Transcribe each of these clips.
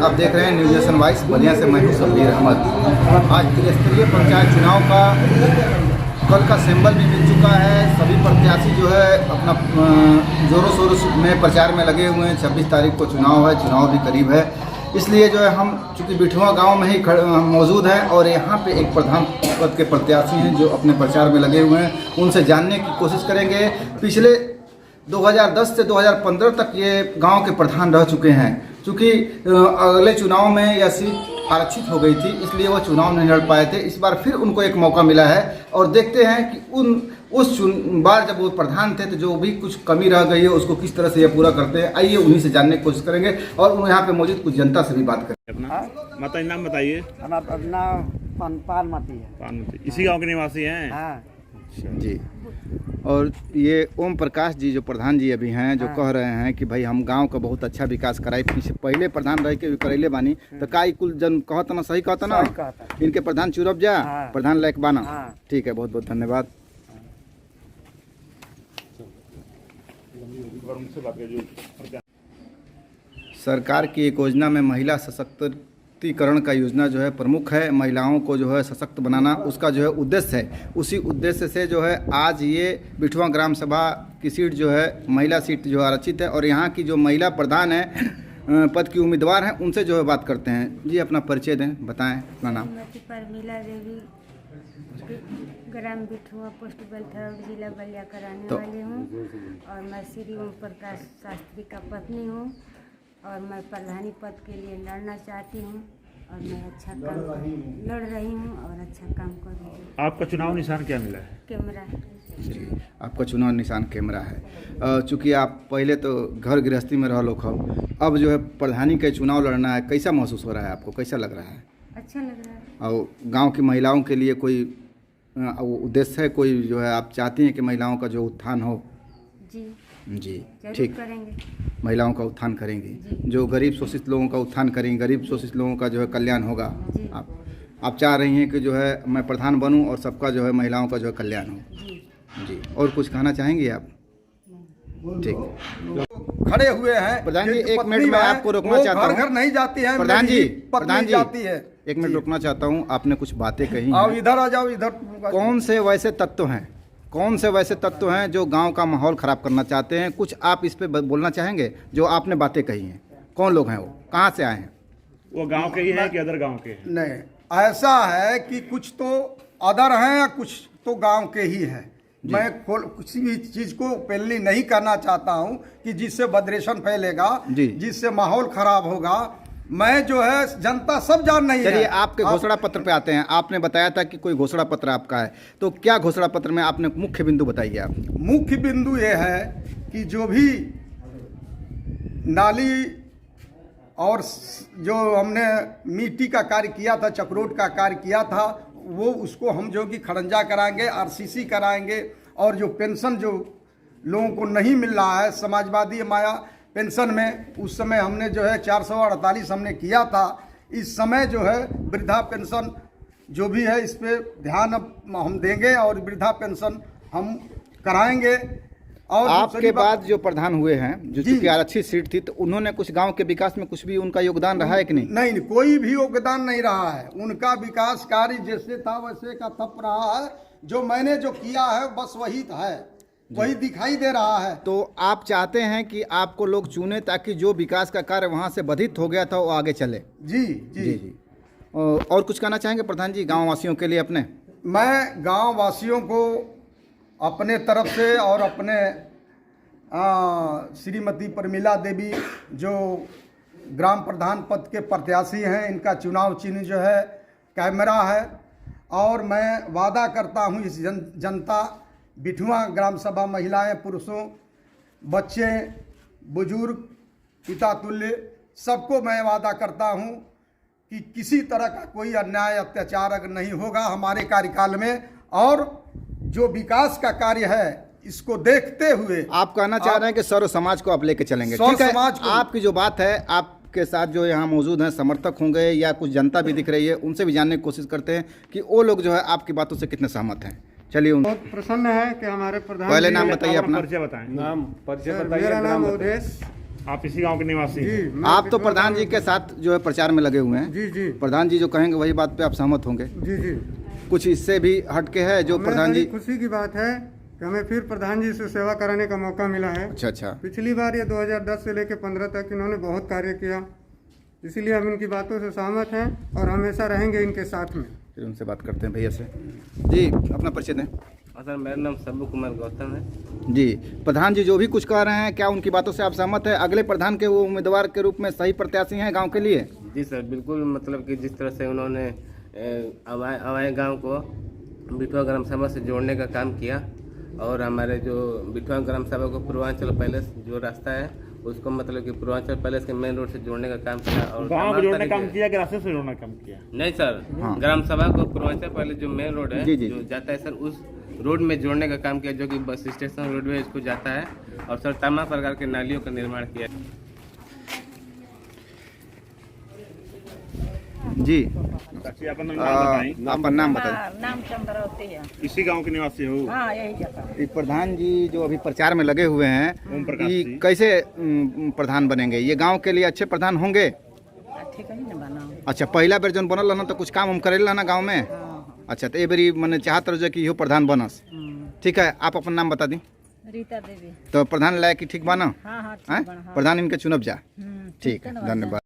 आप देख रहे हैं न्यूज नेशन वाइस। बलिया से मैं हूं शब्बीर अहमद। आज त्रिस्तरीय पंचायत चुनाव का कल का सिंबल भी मिल चुका है। सभी प्रत्याशी जो है अपना जोरों शोरों में प्रचार में लगे हुए हैं। 26 तारीख को चुनाव है, चुनाव भी करीब है, इसलिए जो है हम चूँकि बिठुआ गांव में ही मौजूद हैं और यहाँ पे एक प्रधान पद के प्रत्याशी हैं जो अपने प्रचार में लगे हुए हैं। उनसे जानने की कोशिश करेंगे। पिछले 2010 से 2015 तक ये गांव के प्रधान रह चुके हैं। चूँकि अगले चुनाव में यह सीट आरक्षित हो गई थी, इसलिए वो चुनाव नहीं लड़ पाए थे। इस बार फिर उनको एक मौका मिला है और देखते हैं कि उस बार जब वो प्रधान थे तो जो भी कुछ कमी रह गई है उसको किस तरह से ये पूरा करते हैं। आइए उन्हीं से जानने की कोशिश करेंगे और यहाँ पे मौजूद कुछ जनता से भी बात करेंगे। अपना माता जी नाम बताइए। अपना पानमती है। पानमती इसी गांव के निवासी हैं? हाँ जी। और ये ओम प्रकाश जी जो प्रधान जी अभी हैं जो कह रहे हैं कि भाई हम गांव का बहुत अच्छा विकास कराई, पहले प्रधान रह के करैले बानी तो का कुल जन कहता ना, सही कहता ना, इनके प्रधान चुरब जा प्रधान लायक बाना। ठीक है, बहुत बहुत धन्यवाद। सरकार की एक योजना में महिला सशक्तिकरण का योजना जो है प्रमुख है। महिलाओं को जो है सशक्त बनाना उसका जो है उद्देश्य है। उसी उद्देश्य से जो है आज ये बिठुआ ग्राम सभा की सीट जो है महिला सीट जो आरक्षित है और यहाँ की जो महिला प्रधान है पद की उम्मीदवार हैं उनसे जो है बात करते हैं। जी अपना परिचय दें, बताएं अपना नाम। परमिला देवी, ग्राम बिठुआ, पोस्ट बेलथर, जिला बलिया का रहने वाली हूँ और मैं श्री ओम प्रकाश शास्त्री का पत्नी हूँ और मैं प्रधानी पद के लिए लड़ना चाहती हूँ और मैं अच्छा काम लड़ रही हूँ और अच्छा काम कर रही हूँ। आपका चुनाव निशान क्या मिला है? कैमरा। जी, आपका चुनाव निशान कैमरा है। चूँकि आप पहले तो घर गृहस्थी में रह लो, अब जो है प्रधानी का चुनाव लड़ना है, कैसा महसूस हो रहा है आपको, कैसा लग रहा है? अच्छा लग रहा है। और गांव की महिलाओं के लिए कोई उद्देश्य है, कोई जो है आप चाहती हैं कि महिलाओं का जो उत्थान हो? जी ठीक, करेंगे। महिलाओं का उत्थान करेंगी, जो गरीब शोषित लोगों का उत्थान करेंगे, गरीब शोषित लोगों का जो है कल्याण होगा। आप चाह रही हैं कि जो है मैं प्रधान बनूं और सबका जो है महिलाओं का जो है कल्याण हो। जी, और कुछ कहना चाहेंगी आप? ठीक, खड़े हुए हैं प्रधान जी। एक मिनट में आपको रोकना चाहता हूँ। घर नहीं जाती है प्रधान जी, जाती है। एक मिनट रोकना चाहता हूँ। आपने कुछ बातें कही आओ हैं। इधर आ जाओ, इधर। कौन से वैसे तत्व हैं जो गांव का माहौल खराब करना चाहते हैं? कुछ आप इस पे बोलना चाहेंगे जो आपने बातें कही हैं? कौन लोग हैं वो, कहाँ से आए हैं? वो गांव के ही हैं कि अदर गांव के हैं? नहीं, ऐसा है कि कुछ तो अदर हैं या कुछ तो गांव के ही हैं। मैं किसी भी चीज को पहले नहीं करना चाहता हूं कि जिससे बदरेशन फैलेगा, जिससे माहौल खराब होगा। मैं जो है जनता सब जान नहीं है। चलिए आपके घोषणा पत्र पे आते हैं। आपने बताया था कि कोई घोषणा पत्र आपका है, तो क्या घोषणा पत्र में आपने मुख्य बिंदु बताइए आप। मुख्य बिंदु ये है कि जो भी नाली और जो हमने मिट्टी का कार्य किया था, चक्रोट का कार्य किया था, वो उसको हम जो कि खड़ंजा कराएंगे, आरसीसी कराएंगे। और जो पेंशन जो लोगों को नहीं मिल रहा है समाजवादी माया पेंशन में, उस समय हमने जो है 448 हमने किया था। इस समय जो है वृद्धा पेंशन जो भी है इस पे ध्यान अब हम देंगे और वृद्धा पेंशन हम कराएंगे। और आपके बाद जो प्रधान हुए हैं, जो चूंकि आरक्षित सीट थी, तो उन्होंने कुछ गांव के विकास में कुछ भी उनका योगदान रहा है कि नहीं? नहीं, कोई भी योगदान नहीं रहा है। उनका विकास कार्य जैसे था वैसे का तप रहा है। जो मैंने जो किया है बस वही है, वही दिखाई दे रहा है। तो आप चाहते हैं कि आपको लोग चुने ताकि जो विकास का कार्य वहां से बाधित हो गया था वो आगे चले? जी जी जी, जी। और कुछ कहना चाहेंगे प्रधान जी गांव वासियों के लिए अपने? मैं गांव वासियों को अपने तरफ से और अपने श्रीमती परमिला देवी जो ग्राम प्रधान पद के प्रत्याशी हैं, इनका चुनाव चिन्ह जो है कैमरा है। और मैं वादा करता हूं इस जनता बिठुआ ग्राम सभा महिलाएं, पुरुषों, बच्चे, बुजुर्ग, पिता तुल्य सबको मैं वादा करता हूं कि किसी तरह का कोई अन्याय अत्याचार अगर नहीं होगा हमारे कार्यकाल में। और जो विकास का कार्य है इसको देखते हुए आप कहना चाह रहे हैं कि सर्व समाज को आप लेके चलेंगे? सर्व ठीक है, समाज को। आपकी जो बात है, आपके साथ जो यहाँ मौजूद हैं समर्थक होंगे या कुछ जनता भी दिख रही है, उनसे भी जानने की कोशिश करते हैं कि वो लोग जो है आपकी बातों से कितने सहमत हैं। चलिए बहुत प्रसन्न है कि हमारे प्रधान। पहले नाम बताइए अपना। परिचय बताएं। नाम परिचय बताइए। मेरा नाम अवधेश आप इसी गांव के निवासी हैं? जी मैं आप तो बिठुआ प्रधान जी के साथ जो है प्रचार में लगे हुए हैं। जी जी प्रधान जी जो कहेंगे वही बात पे आप सहमत होंगे। जी जी कुछ इससे भी हटके है जो हमें प्रधान जी। बड़ी खुशी की बात है कि हमें फिर प्रधान जी से सेवा कराने का मौका मिला है। अच्छा अच्छा। पिछली बार ये 2010 से लेकर 15 तक इन्होंने बहुत कार्य किया, इसीलिए हम इनकी बातों से सहमत हैं और हमेशा रहेंगे इनके साथ में। फिर उनसे बात करते हैं भैया से। जी अपना परिचय दें। सर मेरा नाम शंभू कुमार गौतम है। जी प्रधान जी जो भी कुछ कह रहे हैं क्या उनकी बातों से आप सहमत है? अगले प्रधान के वो उम्मीदवार के रूप में सही प्रत्याशी हैं गांव के लिए? जी सर बिल्कुल, मतलब कि जिस तरह से उन्होंने अवाए गांव को बिठुआ ग्राम सभा से जोड़ने का काम किया और हमारे जो बिठुआ ग्राम सभा को पूर्वांचल पैलेस जो रास्ता है उसको मतलब कि पूर्वांचल पैलेस के मेन रोड से जोड़ने का काम किया और गांव को तमाम जोड़ने का काम तरीके- किया कि रास्ते से जोड़ने का काम किया? नहीं सर, ग्राम सभा को पूर्वांचल पैलेस जो मेन रोड है जी, जी, जो जी। जाता है सर उस रोड में जोड़ने का काम किया जो कि बस स्टेशन रोडवे इसको जाता है और सर तमाम प्रकार के नालियों का निर्माण किया। जी चाची अपना नाम बताएं। आपका नाम बताइए। नाम चंद्रावती है। इसी गांव के निवासी हो? हाँ यही जगह। ये प्रधान जी जो अभी प्रचार में लगे हुए हैं ओम प्रकाश ये जी। कैसे प्रधान बनेंगे? ये गांव के लिए अच्छे प्रधान होंगे? ठीक है ना बनाओ। अच्छा पहला बेर जन बनल रहना तो कुछ काम हम करेला ना गांव में? अच्छा तो ये बेरी मैंने चाहत रहो कि इहो प्रधान बनस। ठीक है आप अपन नाम बता दी। रीता देवी। तो प्रधान लायक की ठीक बाना? हाँ हाँ ठीक हैं? बना, हाँ। प्रधान इनके चुनब जा। ठीक है है ना, धन्यवाद।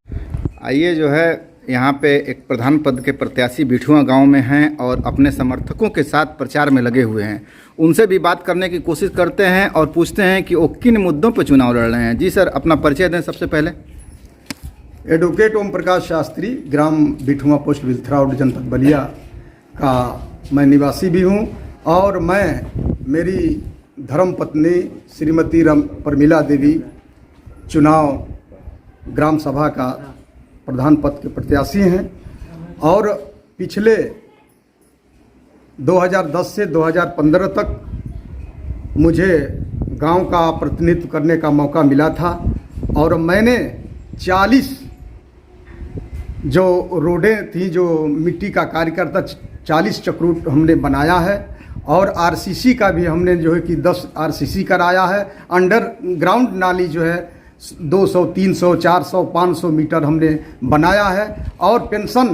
आइए जो है यहाँ पे एक प्रधान पद के प्रत्याशी बिठुआ गांव में हैं और अपने समर्थकों के साथ प्रचार में लगे हुए हैं। उनसे भी बात करने की कोशिश करते हैं और पूछते हैं कि वो किन मुद्दों पर चुनाव लड़ रहे हैं। जी सर अपना परिचय दें सबसे पहले। एडवोकेट ओम प्रकाश शास्त्री, ग्राम बिठुआ पोस्ट विल्थराउड जनपद बलिया का मैं निवासी भी हूँ और मैं मेरी धर्मपत्नी श्रीमती प्रमिला देवी चुनाव ग्राम सभा का प्रधान पद के प्रत्याशी हैं और पिछले 2010 से 2015 तक मुझे गांव का प्रतिनिधित्व करने का मौका मिला था और मैंने 40 जो रोडें थी जो मिट्टी का कार्य करता 40 चक्रूट हमने बनाया है और आरसीसी का भी हमने जो है कि 10 आरसीसी कराया है। अंडर ग्राउंड नाली जो है 200, 300, 400, 500 मीटर हमने बनाया है और पेंशन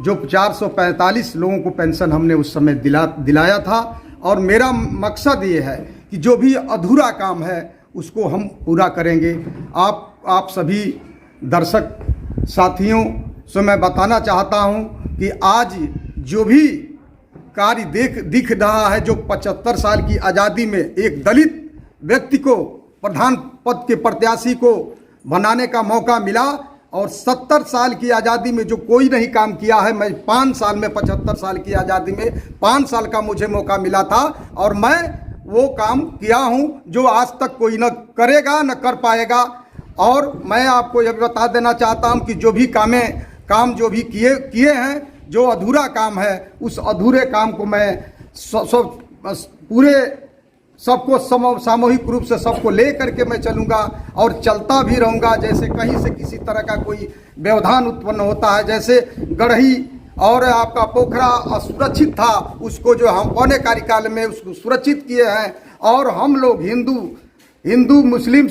जो 445 लोगों को पेंशन हमने उस समय दिलाया था। और मेरा मकसद ये है कि जो भी अधूरा काम है उसको हम पूरा करेंगे। आप सभी दर्शक साथियों से मैं बताना चाहता हूं कि आज जो भी कार्य दिख रहा है, जो 75 साल की आज़ादी में एक दलित व्यक्ति को प्रधान पद के प्रत्याशी को बनाने का मौका मिला और 70 साल की आज़ादी में जो कोई नहीं काम किया है, मैं 5 साल में 75 साल की आज़ादी में 5 साल का मुझे मौका मिला था और मैं वो काम किया हूं जो आज तक कोई न करेगा न कर पाएगा। और मैं आपको यह बता देना चाहता हूं कि जो भी काम जो भी किए हैं, जो अधूरा काम है उस अधूरे काम को मैं पूरे सबको सामूहिक रूप से सबको ले करके मैं चलूँगा और चलता भी रहूँगा। जैसे कहीं से किसी तरह का कोई व्यवधान उत्पन्न होता है, जैसे गढ़ही और आपका पोखरा असुरक्षित था, उसको जो हम पौने कार्यकाल में उसको सुरक्षित किए हैं और हम लोग हिंदू मुस्लिम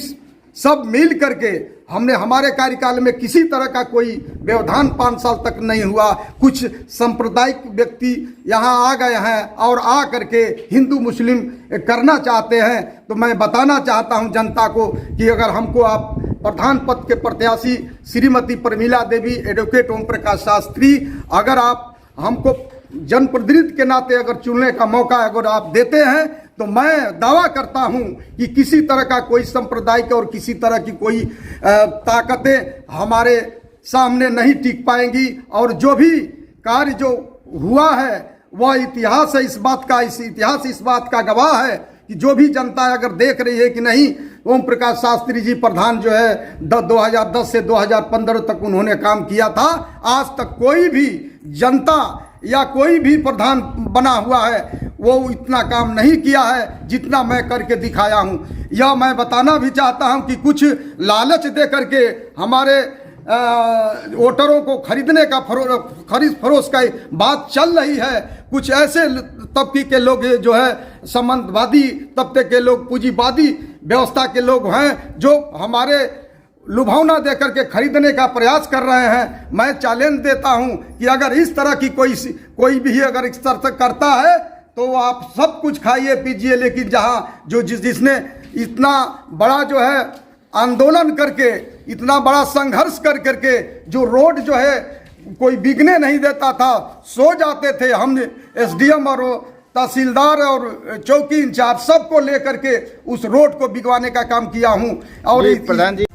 सब मिल करके हमने हमारे कार्यकाल में किसी तरह का कोई व्यवधान 5 साल तक नहीं हुआ। कुछ सांप्रदायिक व्यक्ति यहाँ आ गए हैं और आ करके हिंदू मुस्लिम करना चाहते हैं। तो मैं बताना चाहता हूँ जनता को कि अगर हमको आप प्रधान पद के प्रत्याशी श्रीमती प्रमिला देवी, एडवोकेट ओम प्रकाश शास्त्री, अगर आप हमको जनप्रतिनिधि के नाते अगर चुनने का मौका अगर आप देते हैं तो मैं दावा करता हूं कि किसी तरह का कोई सांप्रदायिक और किसी तरह की कोई ताकतें हमारे सामने नहीं टिक पाएंगी। और जो भी कार्य जो हुआ है वह इतिहास इस बात का गवाह है कि जो भी जनता अगर देख रही है कि नहीं ओम प्रकाश शास्त्री जी प्रधान जो है 2010 से 2015 तक उन्होंने काम किया था, आज तक कोई भी जनता या कोई भी प्रधान बना हुआ है वो इतना काम नहीं किया है जितना मैं करके दिखाया हूं। यह मैं बताना भी चाहता हूं कि कुछ लालच दे करके हमारे वोटरों को खरीदने का खरीद फरोश का बात चल रही है। कुछ ऐसे तबके के लोग जो है संबंधवादी तबके के लोग, पूंजीवादी व्यवस्था के लोग हैं जो हमारे लुभावना देकर के खरीदने का प्रयास कर रहे हैं। मैं चैलेंज देता हूं कि अगर इस तरह की कोई भी अगर इस तरह से करता है तो आप सब कुछ खाइए पीजिए, लेकिन जहां जिसने इतना बड़ा जो है आंदोलन करके, इतना बड़ा संघर्ष कर करके जो रोड जो है कोई बिकने नहीं देता था, सो जाते थे, हम एसडीएम और तहसीलदार और चौकी इंचार्ज सबको लेकर के उस रोड को बिगवाने का काम किया हूं। और जी, प्रधान जी